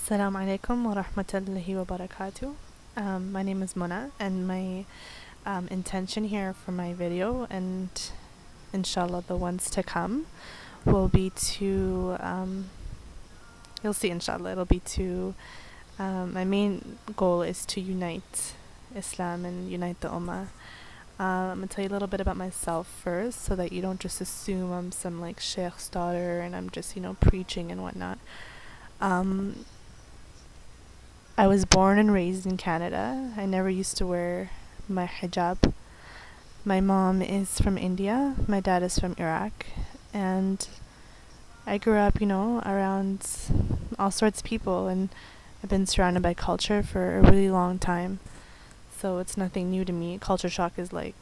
Salam Aleikum wa rahmatullahi wa barakatuh. My name is Mona, and my intention here for my video, and inshallah the ones to come, will be to, you'll see inshallah, it'll be to, my main goal is to unite Islam and unite the Ummah. I'm going to tell you a little bit about myself first, so that you don't just assume I'm some like sheikh's daughter and I'm just, preaching and whatnot. I was born and raised in Canada. I never used to wear my hijab. My mom is from India, my dad is from Iraq, and I grew up, around all sorts of people, and I've been surrounded by culture for a really long time. So it's nothing new to me. Culture shock is like,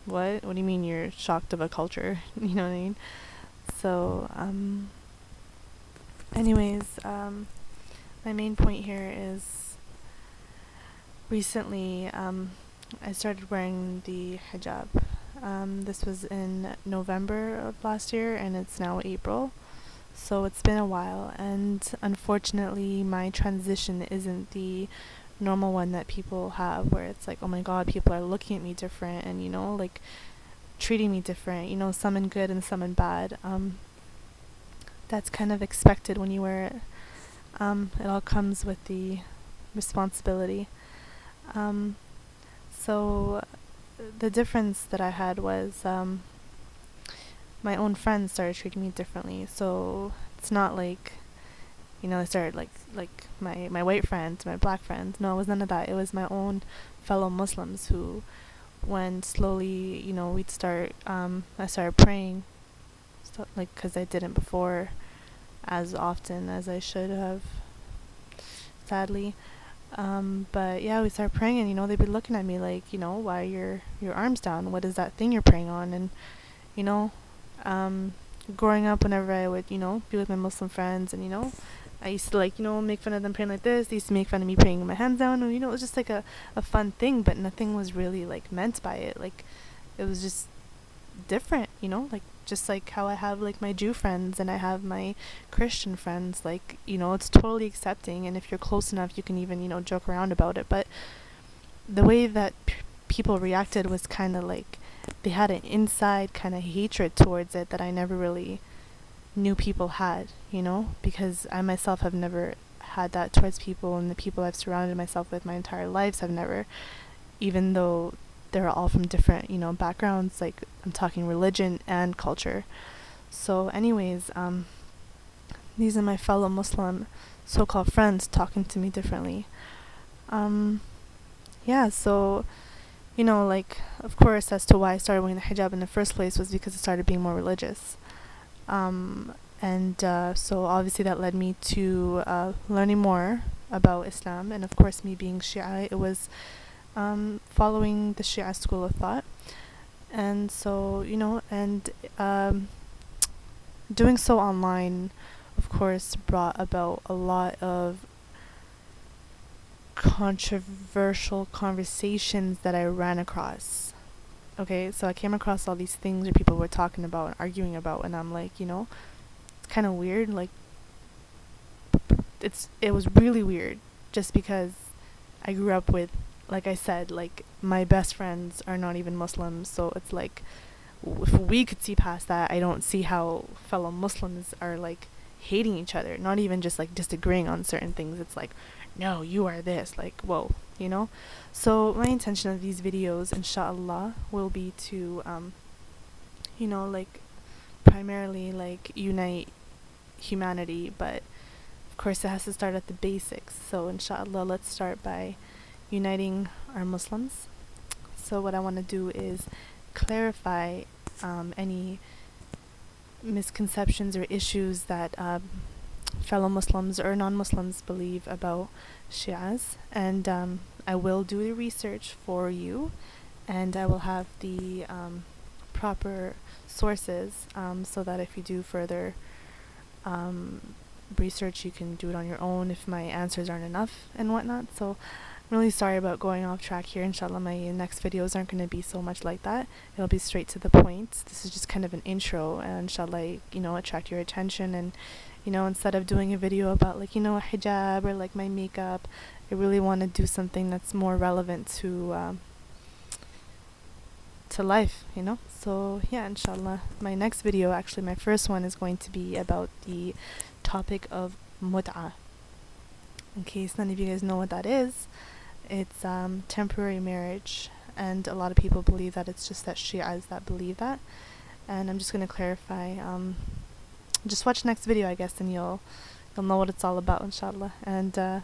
what? What do you mean you're shocked of a culture? You know what I mean? So, anyways, my main point here is recently I started wearing the hijab. This was in November of last year, and it's now April. So it's been a while, and unfortunately my transition isn't the normal one that people have, where it's like, oh my god, people are looking at me different and, like treating me different, some in good and some in bad. That's kind of expected when you wear it. It all comes with the responsibility. So the difference that I had was my own friends started treating me differently. So it's not like, I started like my white friends, my black friends. No, it was none of that. It was my own fellow Muslims who, when slowly, we'd start, I started praying, because I didn't before as often as I should have, sadly. But yeah, we started praying, and they'd be looking at me like, why are your arms down? What is that thing you're praying on? And growing up, whenever I would, be with my Muslim friends, and I used to make fun of them praying like this. They used to make fun of me praying with my hands down, and it was just like a fun thing, but nothing was really like meant by it. Like, it was just different, like just like how I have like my Jew friends and I have my Christian friends. Like, it's totally accepting, and if you're close enough you can even joke around about it. But the way that people reacted was kind of like they had an inside kind of hatred towards it that I never really knew people had, because I myself have never had that towards people, and the people I've surrounded myself with my entire lives have never, even though they're all from different, backgrounds, like I'm talking religion and culture. So anyways, these are my fellow Muslim so-called friends talking to me differently. Yeah, so, like, of course, as to why I started wearing the hijab in the first place was because I started being more religious. So obviously that led me to learning more about Islam, and of course me being Shia, it was following the Shia school of thought. And so, doing so online, of course, brought about a lot of controversial conversations that I ran across. Okay, so I came across all these things that people were talking about and arguing about, and I'm like, it's kind of weird. Like, it was really weird, just because I grew up with, like I said, like my best friends are not even Muslims, so it's like, if we could see past that, I don't see how fellow Muslims are like hating each other, not even just like disagreeing on certain things. It's like, no, you are this, like, whoa, So my intention of these videos, inshallah, will be to like primarily like unite humanity, but of course it has to start at the basics. So inshallah, let's start by uniting our Muslims. So what I want to do is clarify any misconceptions or issues that fellow Muslims or non-Muslims believe about Shias, and I will do the research for you, and I will have the proper sources, so that if you do further research, you can do it on your own if my answers aren't enough and whatnot. So really sorry about going off track here. Inshallah, my next videos aren't going to be so much like that. It'll be straight to the point. This is just kind of an intro, and inshallah, attract your attention. And instead of doing a video about like hijab or like my makeup, I really want to do something that's more relevant to life, So yeah, inshallah, my next video, actually my first one, is going to be about the topic of mut'ah. In case none of you guys know what that is, it's temporary marriage, and a lot of people believe that it's just that Shias that believe that, and I'm just going to clarify. Just watch next video, I guess, and you'll know what it's all about, inshallah. And